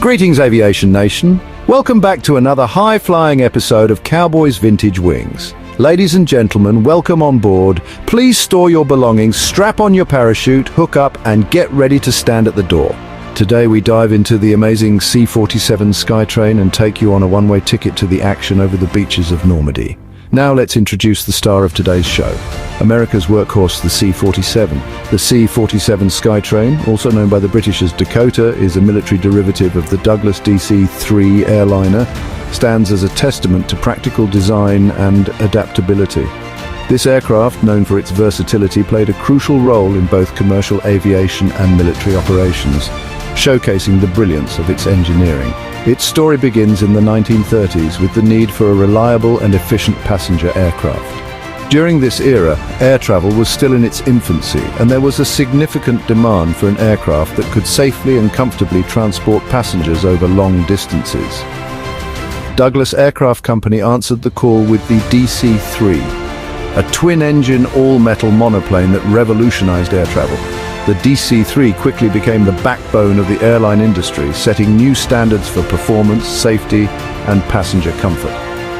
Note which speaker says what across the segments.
Speaker 1: Greetings, Aviation Nation. Welcome back to another high-flying episode of Cowboys Vintage Wings. Ladies and gentlemen, welcome on board. Please store your belongings, strap on your parachute, hook up, and get ready to stand at the door. Today we dive into the amazing C-47 Skytrain and take you on a one-way ticket to the action over the beaches of Normandy. Now let's introduce the star of today's show. America's workhorse, the C-47. The C-47 Skytrain, also known by the British as Dakota, is a military derivative of the Douglas DC-3 airliner, stands as a testament to practical design and adaptability. This aircraft, known for its versatility, played a crucial role in both commercial aviation and military operations, showcasing the brilliance of its engineering. Its story begins in the 1930s with the need for a reliable and efficient passenger aircraft. During this era, air travel was still in its infancy, and there was a significant demand for an aircraft that could safely and comfortably transport passengers over long distances. Douglas Aircraft Company answered the call with the DC-3, a twin-engine, all-metal monoplane that revolutionized air travel. The DC-3 quickly became the backbone of the airline industry, setting new standards for performance, safety, and passenger comfort.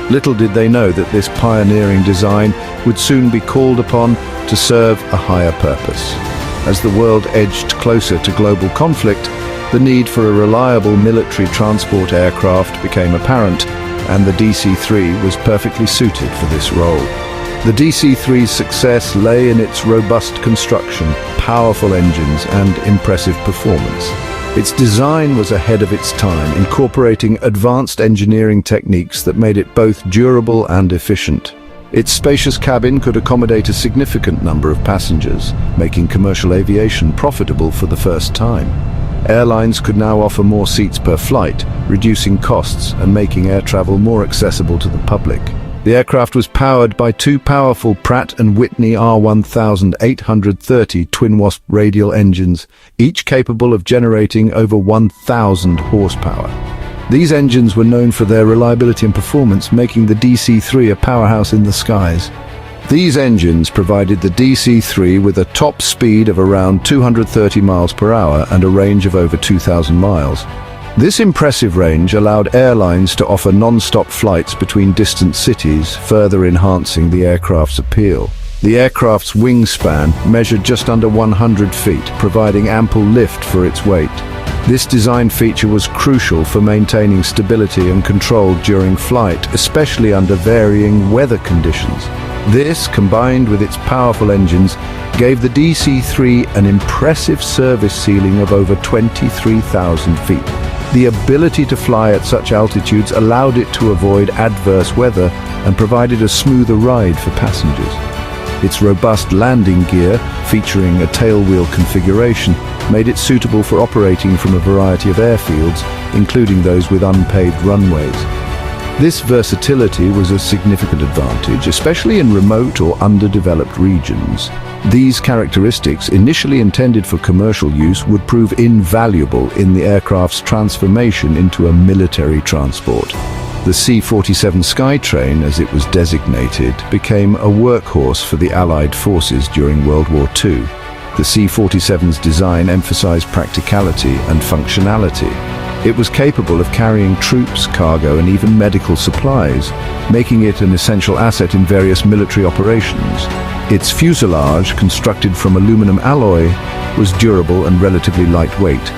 Speaker 1: Little did they know that this pioneering design would soon be called upon to serve a higher purpose. As the world edged closer to global conflict, the need for a reliable military transport aircraft became apparent, and the DC-3 was perfectly suited for this role. The DC-3's success lay in its robust construction, powerful engines, and impressive performance. Its design was ahead of its time, incorporating advanced engineering techniques that made it both durable and efficient. Its spacious cabin could accommodate a significant number of passengers, making commercial aviation profitable for the first time. Airlines could now offer more seats per flight, reducing costs and making air travel more accessible to the public. The aircraft was powered by two powerful Pratt & Whitney R1830 twin-wasp radial engines, each capable of generating over 1,000 horsepower. These engines were known for their reliability and performance, making the DC-3 a powerhouse in the skies. These engines provided the DC-3 with a top speed of around 230 miles per hour and a range of over 2,000 miles. This impressive range allowed airlines to offer non-stop flights between distant cities, further enhancing the aircraft's appeal. The aircraft's wingspan measured just under 100 feet, providing ample lift for its weight. This design feature was crucial for maintaining stability and control during flight, especially under varying weather conditions. This, combined with its powerful engines, gave the DC-3 an impressive service ceiling of over 23,000 feet. The ability to fly at such altitudes allowed it to avoid adverse weather and provided a smoother ride for passengers. Its robust landing gear, featuring a tailwheel configuration, made it suitable for operating from a variety of airfields, including those with unpaved runways. This versatility was a significant advantage, especially in remote or underdeveloped regions. These characteristics, initially intended for commercial use, would prove invaluable in the aircraft's transformation into a military transport. The C-47 Skytrain, as it was designated, became a workhorse for the Allied forces during World War II. The C-47's design emphasized practicality and functionality. It was capable of carrying troops, cargo, and even medical supplies, making it an essential asset in various military operations. Its fuselage, constructed from aluminum alloy, was durable and relatively lightweight.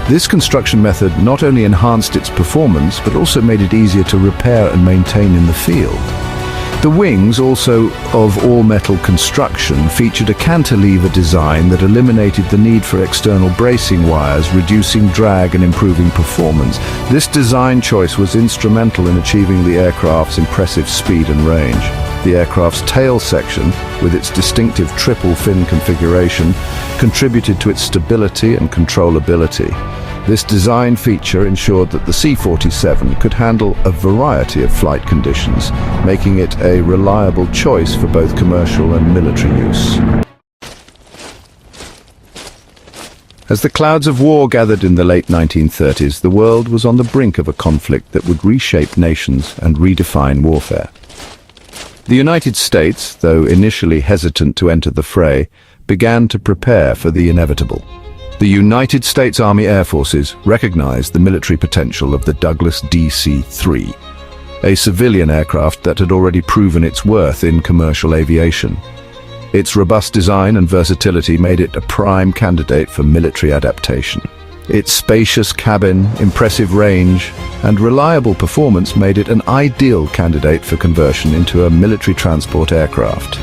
Speaker 1: This construction method not only enhanced its performance, but also made it easier to repair and maintain in the field. The wings, also of all-metal construction, featured a cantilever design that eliminated the need for external bracing wires, reducing drag and improving performance. This design choice was instrumental in achieving the aircraft's impressive speed and range. The aircraft's tail section, with its distinctive triple fin configuration, contributed to its stability and controllability. This design feature ensured that the C-47 could handle a variety of flight conditions, making it a reliable choice for both commercial and military use. As the clouds of war gathered in the late 1930s, the world was on the brink of a conflict that would reshape nations and redefine warfare. The United States, though initially hesitant to enter the fray, began to prepare for the inevitable. The United States Army Air Forces recognized the military potential of the Douglas DC-3, a civilian aircraft that had already proven its worth in commercial aviation. Its robust design and versatility made it a prime candidate for military adaptation. Its spacious cabin, impressive range, and reliable performance made it an ideal candidate for conversion into a military transport aircraft.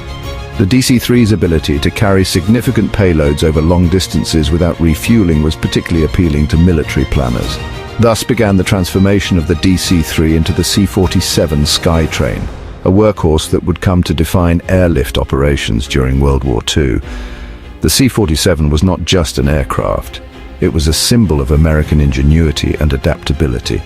Speaker 1: The DC-3's ability to carry significant payloads over long distances without refueling was particularly appealing to military planners. Thus began the transformation of the DC-3 into the C-47 Skytrain, a workhorse that would come to define airlift operations during World War II. The C-47 was not just an aircraft. It was a symbol of American ingenuity and adaptability.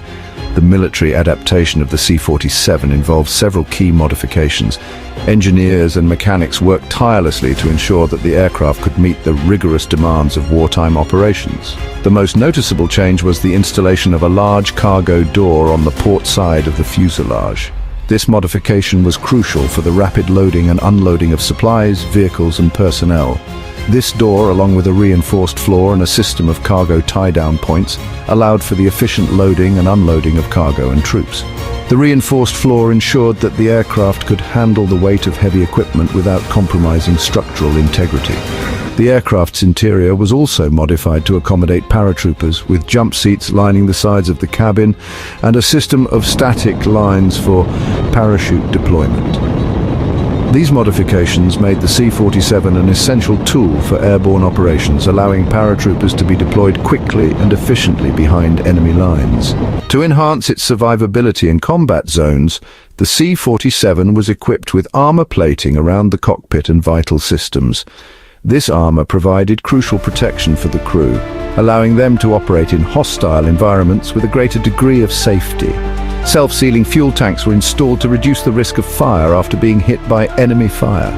Speaker 1: The military adaptation of the C-47 involved several key modifications. Engineers and mechanics worked tirelessly to ensure that the aircraft could meet the rigorous demands of wartime operations. The most noticeable change was the installation of a large cargo door on the port side of the fuselage. This modification was crucial for the rapid loading and unloading of supplies, vehicles, and personnel. This door, along with a reinforced floor and a system of cargo tie-down points, allowed for the efficient loading and unloading of cargo and troops. The reinforced floor ensured that the aircraft could handle the weight of heavy equipment without compromising structural integrity. The aircraft's interior was also modified to accommodate paratroopers, with jump seats lining the sides of the cabin and a system of static lines for parachute deployment. These modifications made the C-47 an essential tool for airborne operations, allowing paratroopers to be deployed quickly and efficiently behind enemy lines. To enhance its survivability in combat zones, the C-47 was equipped with armor plating around the cockpit and vital systems. This armor provided crucial protection for the crew, allowing them to operate in hostile environments with a greater degree of safety. Self-sealing fuel tanks were installed to reduce the risk of fire after being hit by enemy fire.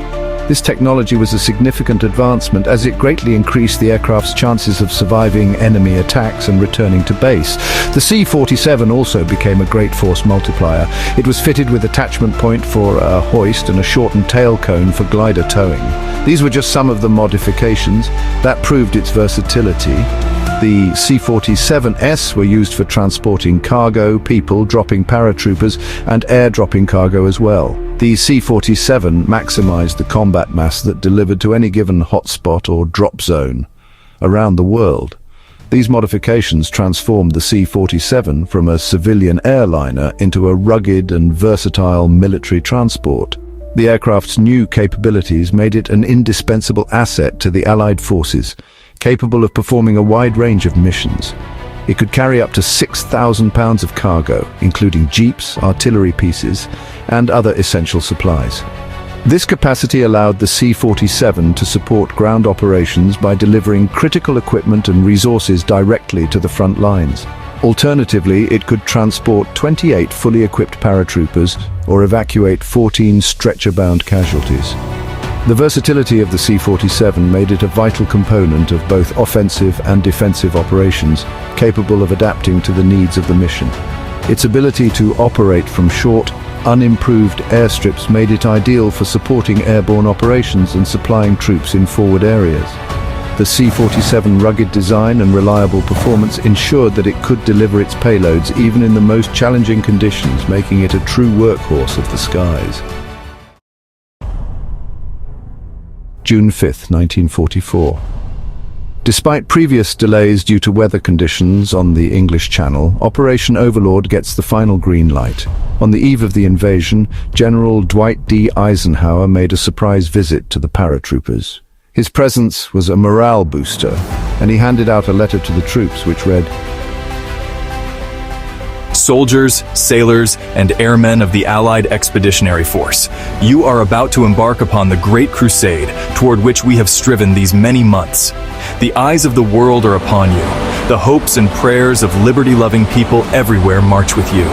Speaker 1: This technology was a significant advancement as it greatly increased the aircraft's chances of surviving enemy attacks and returning to base. The C-47 also became a great force multiplier. It was fitted with attachment point for a hoist and a shortened tail cone for glider towing. These were just some of the modifications that proved its versatility. The C-47S were used for transporting cargo, people, dropping paratroopers, and air-dropping cargo as well. The C-47 maximized the combat mass that delivered to any given hotspot or drop zone around the world. These modifications transformed the C-47 from a civilian airliner into a rugged and versatile military transport. The aircraft's new capabilities made it an indispensable asset to the Allied forces, capable of performing a wide range of missions. It could carry up to 6,000 pounds of cargo, including jeeps, artillery pieces, and other essential supplies. This capacity allowed the C-47 to support ground operations by delivering critical equipment and resources directly to the front lines. Alternatively, it could transport 28 fully equipped paratroopers or evacuate 14 stretcher-bound casualties. The versatility of the C-47 made it a vital component of both offensive and defensive operations, capable of adapting to the needs of the mission. Its ability to operate from short, unimproved airstrips made it ideal for supporting airborne operations and supplying troops in forward areas. The C-47's rugged design and reliable performance ensured that it could deliver its payloads even in the most challenging conditions, making it a true workhorse of the skies. June 5, 1944. Despite previous delays due to weather conditions on the English Channel, Operation Overlord gets the final green light. On the eve of the invasion, General Dwight D. Eisenhower made a surprise visit to the paratroopers. His presence was a morale booster, and he handed out a letter to the troops which read,
Speaker 2: "Soldiers, sailors, and airmen of the Allied Expeditionary Force, you are about to embark upon the great crusade toward which we have striven these many months. The eyes of the world are upon you. The hopes and prayers of liberty-loving people everywhere march with you.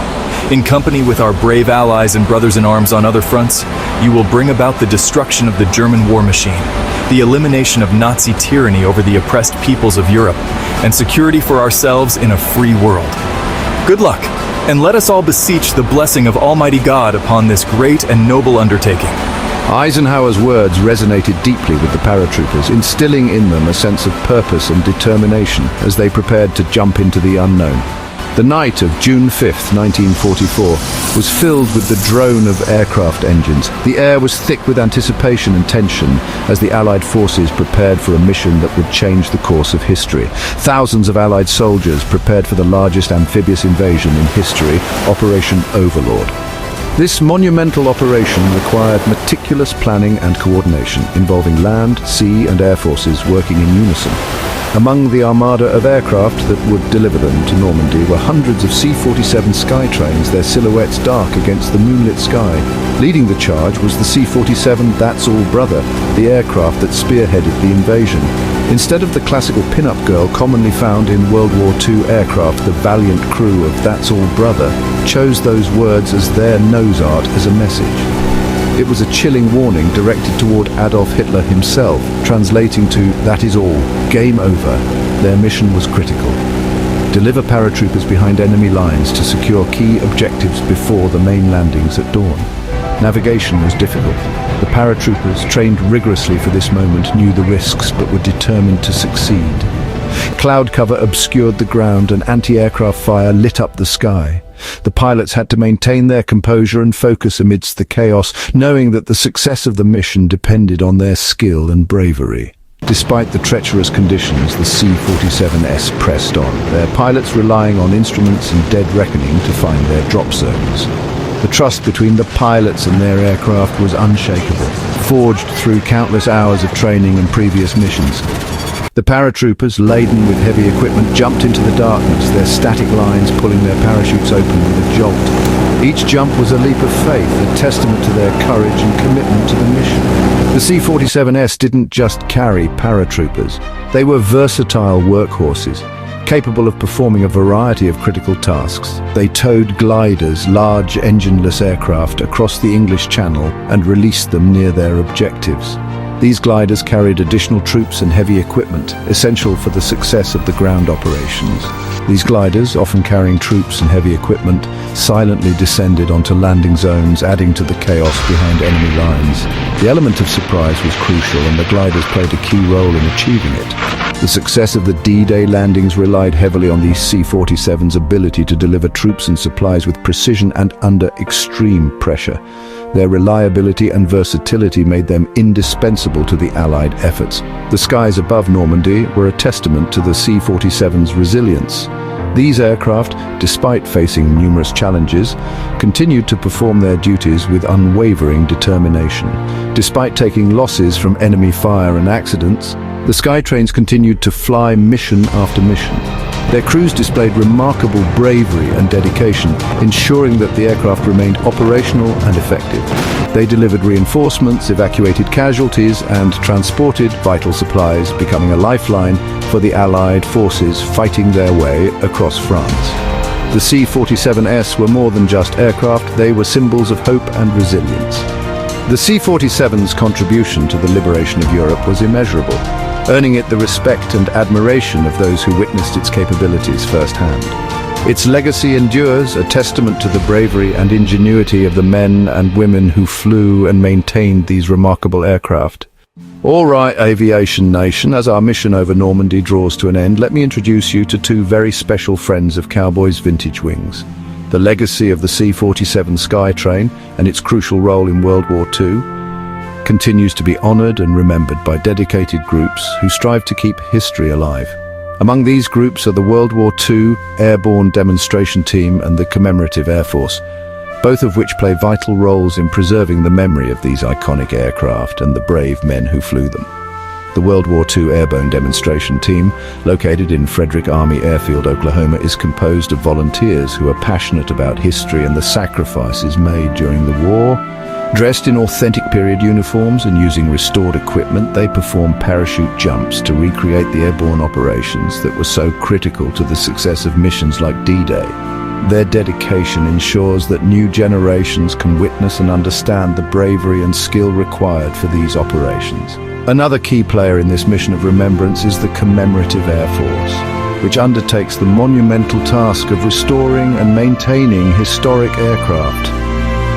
Speaker 2: In company with our brave allies and brothers in arms on other fronts, you will bring about the destruction of the German war machine, the elimination of Nazi tyranny over the oppressed peoples of Europe, and security for ourselves in a free world. Good luck, and let us all beseech the blessing of Almighty God upon this great and noble undertaking.
Speaker 1: Eisenhower's words resonated deeply with the paratroopers, instilling in them a sense of purpose and determination as they prepared to jump into the unknown. The night of June 5, 1944, was filled with the drone of aircraft engines. The air was thick with anticipation and tension as the Allied forces prepared for a mission that would change the course of history. Thousands of Allied soldiers prepared for the largest amphibious invasion in history, Operation Overlord. This monumental operation required meticulous planning and coordination, involving land, sea and air forces working in unison. Among the armada of aircraft that would deliver them to Normandy were hundreds of C-47 Skytrains, their silhouettes dark against the moonlit sky. Leading the charge was the C-47 That's All Brother, the aircraft that spearheaded the invasion. Instead of the classical pin-up girl commonly found in World War II aircraft, the valiant crew of That's All Brother chose those words as their nose art as a message. It was a chilling warning directed toward Adolf Hitler himself, translating to "That is all, game over." Their mission was critical. Deliver paratroopers behind enemy lines to secure key objectives before the main landings at dawn. Navigation was difficult. The paratroopers, trained rigorously for this moment, knew the risks but were determined to succeed. Cloud cover obscured the ground and anti-aircraft fire lit up the sky. The pilots had to maintain their composure and focus amidst the chaos, knowing that the success of the mission depended on their skill and bravery. Despite the treacherous conditions, the C-47S pressed on, their pilots relying on instruments and dead reckoning to find their drop zones. The trust between the pilots and their aircraft was unshakable, forged through countless hours of training and previous missions. The paratroopers, laden with heavy equipment, jumped into the darkness, their static lines pulling their parachutes open with a jolt. Each jump was a leap of faith, a testament to their courage and commitment to the mission. The C-47S didn't just carry paratroopers. They were versatile workhorses, capable of performing a variety of critical tasks. They towed gliders, large engineless aircraft, across the English Channel and released them near their objectives. These gliders carried additional troops and heavy equipment, essential for the success of the ground operations. These gliders, often carrying troops and heavy equipment, silently descended onto landing zones, adding to the chaos behind enemy lines. The element of surprise was crucial, and the gliders played a key role in achieving it. The success of the D-Day landings relied heavily on these C-47's ability to deliver troops and supplies with precision and under extreme pressure. Their reliability and versatility made them indispensable to the Allied efforts. The skies above Normandy were a testament to the C-47's resilience. These aircraft, despite facing numerous challenges, continued to perform their duties with unwavering determination. Despite taking losses from enemy fire and accidents, the Skytrains continued to fly mission after mission. Their crews displayed remarkable bravery and dedication, ensuring that the aircraft remained operational and effective. They delivered reinforcements, evacuated casualties, and transported vital supplies, becoming a lifeline for the Allied forces fighting their way across France. The C-47S were more than just aircraft, they were symbols of hope and resilience. The C-47's contribution to the liberation of Europe was immeasurable, earning it the respect and admiration of those who witnessed its capabilities firsthand. Its legacy endures, a testament to the bravery and ingenuity of the men and women who flew and maintained these remarkable aircraft. All right, Aviation Nation, as our mission over Normandy draws to an end, let me introduce you to two very special friends of Cowboy's vintage wings. The legacy of the C-47 Skytrain and its crucial role in World War II continues to be honored and remembered by dedicated groups who strive to keep history alive. Among these groups are the World War II Airborne Demonstration Team and the Commemorative Air Force, both of which play vital roles in preserving the memory of these iconic aircraft and the brave men who flew them. The World War II Airborne Demonstration Team, located in Frederick Army Airfield, Oklahoma, is composed of volunteers who are passionate about history and the sacrifices made during the war. Dressed in authentic period uniforms and using restored equipment, they perform parachute jumps to recreate the airborne operations that were so critical to the success of missions like D-Day. Their dedication ensures that new generations can witness and understand the bravery and skill required for these operations. Another key player in this mission of remembrance is the Commemorative Air Force, which undertakes the monumental task of restoring and maintaining historic aircraft.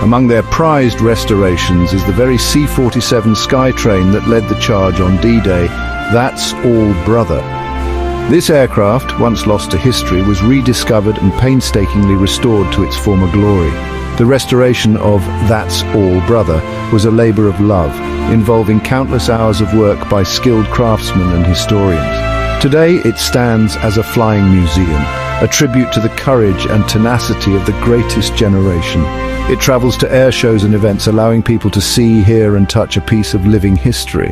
Speaker 1: Among their prized restorations is the very C-47 Skytrain that led the charge on D-Day. That's all brother. This aircraft, once lost to history, was rediscovered and painstakingly restored to its former glory. The restoration of That's All Brother was a labor of love, involving countless hours of work by skilled craftsmen and historians. Today it stands as a flying museum, a tribute to the courage and tenacity of the greatest generation. It travels to air shows and events, allowing people to see, hear and touch a piece of living history.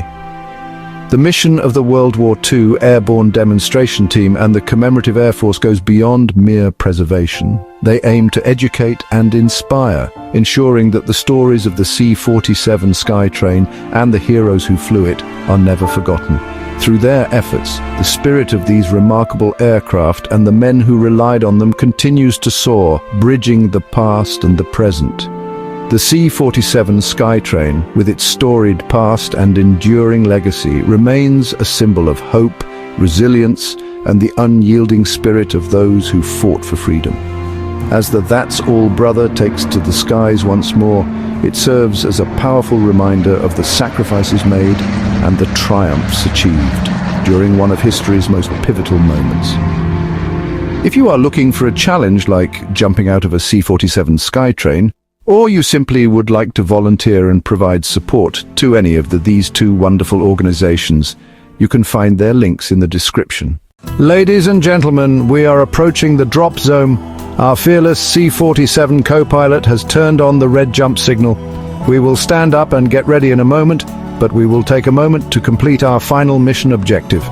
Speaker 1: The mission of the World War II Airborne Demonstration Team and the Commemorative Air Force goes beyond mere preservation. They aim to educate and inspire, ensuring that the stories of the C-47 Skytrain and the heroes who flew it are never forgotten. Through their efforts, the spirit of these remarkable aircraft and the men who relied on them continues to soar, bridging the past and the present. The C-47 Skytrain, with its storied past and enduring legacy, remains a symbol of hope, resilience, and the unyielding spirit of those who fought for freedom. As the That's All Brother takes to the skies once more, it serves as a powerful reminder of the sacrifices made and the triumphs achieved during one of history's most pivotal moments. If you are looking for a challenge like jumping out of a C-47 Skytrain, or you simply would like to volunteer and provide support to any of these two wonderful organizations, you can find their links in the description. Ladies and gentlemen, we are approaching the drop zone. Our fearless C-47 co-pilot has turned on the red jump signal. We will stand up and get ready in a moment, but we will take a moment to complete our final mission objective.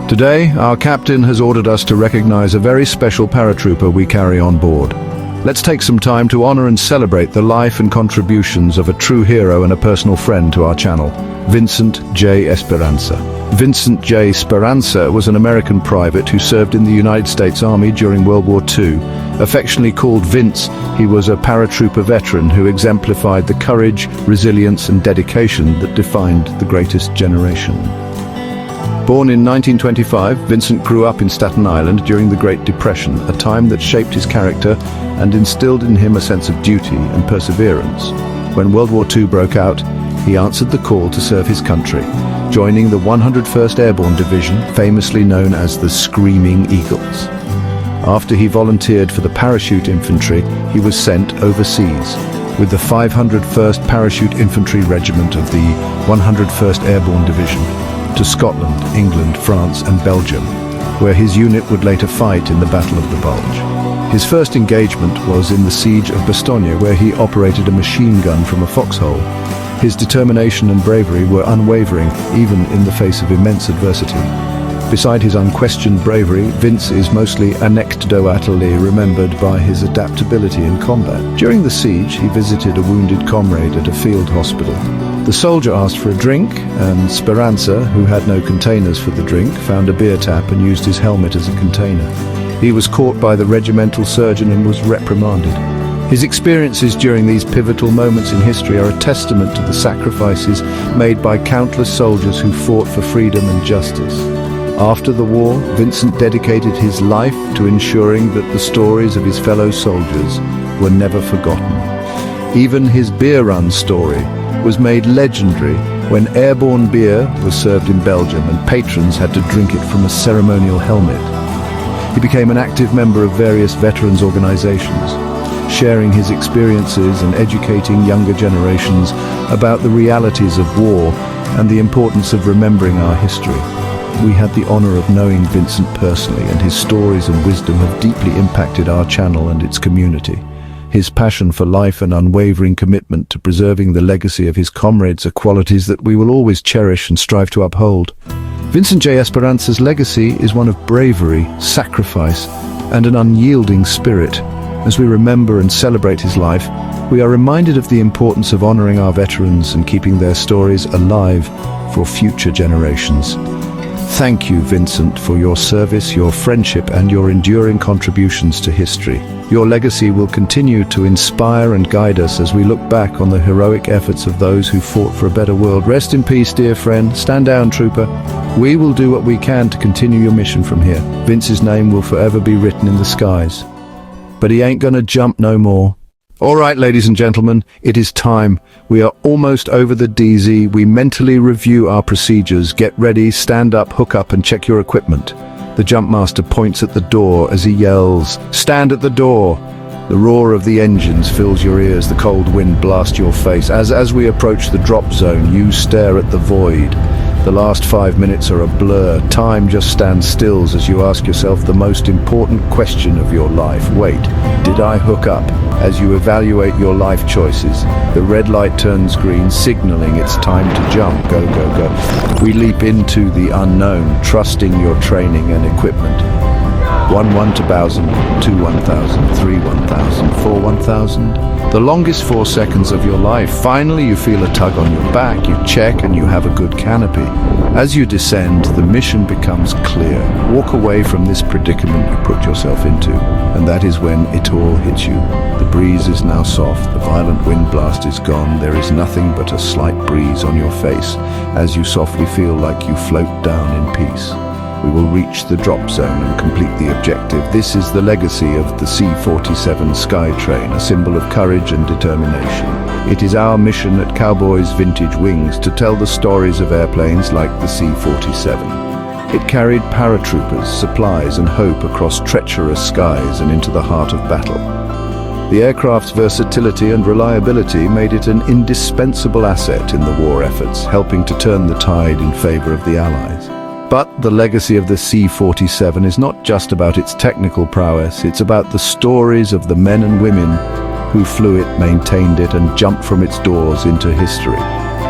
Speaker 1: Today, our captain has ordered us to recognize a very special paratrooper we carry on board. Let's take some time to honor and celebrate the life and contributions of a true hero and a personal friend to our channel, Vincent J. Esperanza. Vincent J. Esperanza was an American private who served in the United States Army during World War II. Affectionately called Vince, he was a paratrooper veteran who exemplified the courage, resilience and dedication that defined the greatest generation. Born in 1925, Vincent grew up in Staten Island during the Great Depression, a time that shaped his character and instilled in him a sense of duty and perseverance. When World War II broke out, he answered the call to serve his country, joining the 101st Airborne Division, famously known as the Screaming Eagles. After he volunteered for the parachute infantry, he was sent overseas with the 501st Parachute Infantry Regiment of the 101st Airborne Division to Scotland, England, France and Belgium, where his unit would later fight in the Battle of the Bulge. His first engagement was in the Siege of Bastogne, where he operated a machine gun from a foxhole. His determination and bravery were unwavering, even in the face of immense adversity. Beside his unquestioned bravery, Vince is mostly anecdotally remembered by his adaptability in combat. During the siege, he visited a wounded comrade at a field hospital. The soldier asked for a drink, and Speranza, who had no containers for the drink, found a beer tap and used his helmet as a container. He was caught by the regimental surgeon and was reprimanded. His experiences during these pivotal moments in history are a testament to the sacrifices made by countless soldiers who fought for freedom and justice. After the war, Vincent dedicated his life to ensuring that the stories of his fellow soldiers were never forgotten. Even his beer run story was made legendary when airborne beer was served in Belgium and patrons had to drink it from a ceremonial helmet. He became an active member of various veterans organizations, sharing his experiences and educating younger generations about the realities of war and the importance of remembering our history. We had the honor of knowing Vincent personally, and his stories and wisdom have deeply impacted our channel and its community. His passion for life and unwavering commitment to preserving the legacy of his comrades are qualities that we will always cherish and strive to uphold. Vincent J. Esperanza's legacy is one of bravery, sacrifice, and an unyielding spirit. As we remember and celebrate his life, we are reminded of the importance of honoring our veterans and keeping their stories alive for future generations. Thank you, Vincent, for your service, your friendship, and your enduring contributions to history. Your legacy will continue to inspire and guide us as we look back on the heroic efforts of those who fought for a better world. Rest in peace, dear friend. Stand down, trooper. We will do what we can to continue your mission from here. Vince's name will forever be written in the skies. But he ain't gonna jump no more. All right, ladies and gentlemen, it is time. We are almost over the DZ. We mentally review our procedures. Get ready, stand up, hook up, and check your equipment. The jumpmaster points at the door as he yells, "Stand at the door!" The roar of the engines fills your ears. The cold wind blasts your face. As we approach the drop zone, you stare at the void. The last 5 minutes are a blur. Time just stands still as you ask yourself the most important question of your life. Wait, did I hook up? As you evaluate your life choices, the red light turns green, signaling it's time to jump. Go, go, go. We leap into the unknown, trusting your training and equipment. 1-1 to 1,000, 2-1,000, 3-1,000, 4-1,000. The longest 4 seconds of your life. Finally, you feel a tug on your back, you check, and you have a good canopy. As you descend, the mission becomes clear. Walk away from this predicament you put yourself into, and that is when it all hits you. The breeze is now soft, the violent wind blast is gone, there is nothing but a slight breeze on your face, as you softly feel like you float down in peace. We will reach the drop zone and complete the objective. This is the legacy of the C-47 Skytrain, a symbol of courage and determination. It is our mission at Cowboys Vintage Wings to tell the stories of airplanes like the C-47. It carried paratroopers, supplies and hope across treacherous skies and into the heart of battle. The aircraft's versatility and reliability made it an indispensable asset in the war efforts, helping to turn the tide in favor of the Allies. But the legacy of the C-47 is not just about its technical prowess, it's about the stories of the men and women who flew it, maintained it, and jumped from its doors into history.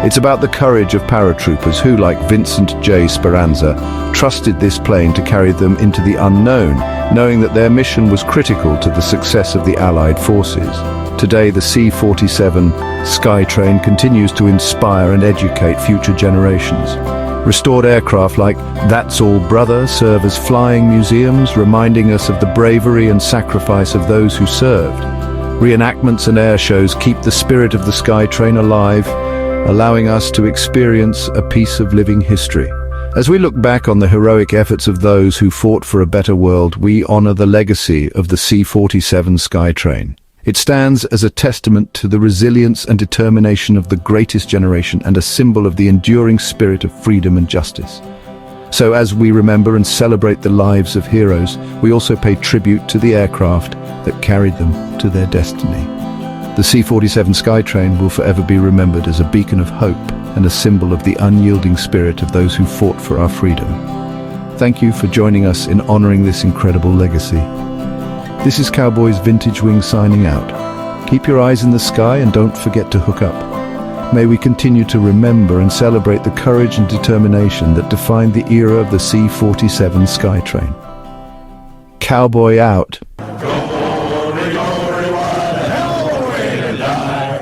Speaker 1: It's about the courage of paratroopers who, like Vincent J. Speranza, trusted this plane to carry them into the unknown, knowing that their mission was critical to the success of the Allied forces. Today, the C-47 Skytrain continues to inspire and educate future generations. Restored aircraft like That's All Brother serve as flying museums, reminding us of the bravery and sacrifice of those who served. Reenactments and air shows keep the spirit of the Skytrain alive, allowing us to experience a piece of living history. As we look back on the heroic efforts of those who fought for a better world, we honor the legacy of the C-47 Skytrain. It stands as a testament to the resilience and determination of the greatest generation and a symbol of the enduring spirit of freedom and justice. So as we remember and celebrate the lives of heroes, we also pay tribute to the aircraft that carried them to their destiny. The C-47 Skytrain will forever be remembered as a beacon of hope and a symbol of the unyielding spirit of those who fought for our freedom. Thank you for joining us in honoring this incredible legacy. This is Cowboys Vintage Wing signing out. Keep your eyes in the sky and don't forget to hook up. May we continue to remember and celebrate the courage and determination that defined the era of the C-47 Skytrain. Cowboy out.
Speaker 3: Glory, glory, what a hell of a way to die.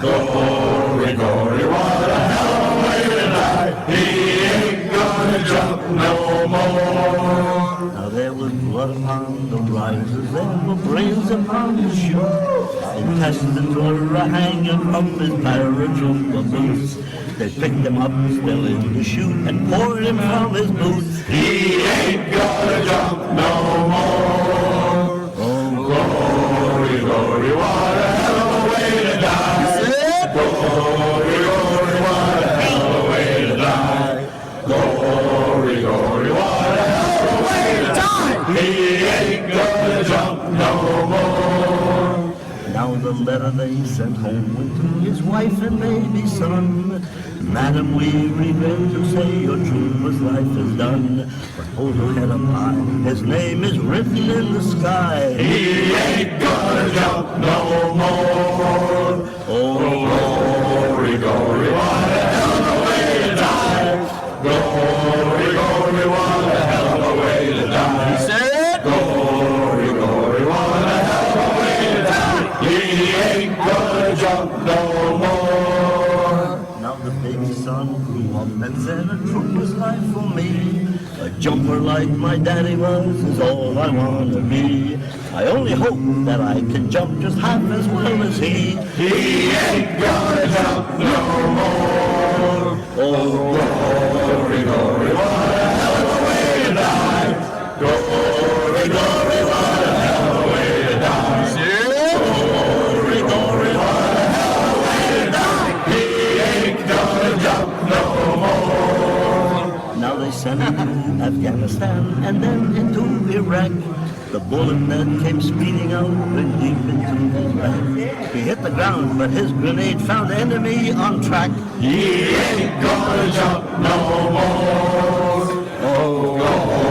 Speaker 3: Glory, glory, what a hell of a way to die. He ain't gonna jump no more.
Speaker 4: Now there was blood upon the risers, there were brains upon the chute. Intestines were hanging from his parachute boots. They picked him up, still in the chute, and poured him from his boots.
Speaker 3: He ain't gonna jump no more.
Speaker 4: Oh,
Speaker 3: Glory, glory, what a hell of a way to die. Glory, glory, what a hell of a way to die. Glory, glory, what a hell of a way to die. He ain't gonna jump no more.
Speaker 4: now the letter they sent home went to his wife and baby son. Madam, we regret to say your trooper's life is done. But hold your head up high, his name is written in the sky.
Speaker 3: He ain't gonna jump no more.
Speaker 4: Oh,
Speaker 3: Glory, glory, what a hell of a way to die. Glory, glory, what a hell of a way to die.
Speaker 4: he said,
Speaker 3: Glory, glory, what a hell of a way to die. He ain't gonna jump no more.
Speaker 4: now the baby son grew up and said a trooper's life for me. A jumper like my daddy was is all I want to be. I only hope that I can jump just half as well as he.
Speaker 3: He ain't gonna jump no more.
Speaker 4: Oh,
Speaker 3: Glory, glory, what a hell of a way to die. Glory, glory, what a hell of a way to die.
Speaker 4: glory, glory. and then into Iraq. The bullet that came speeding out went deep into his back. He hit the ground, but his grenade found the enemy on track.
Speaker 3: He ain't gonna jump no more. Oh,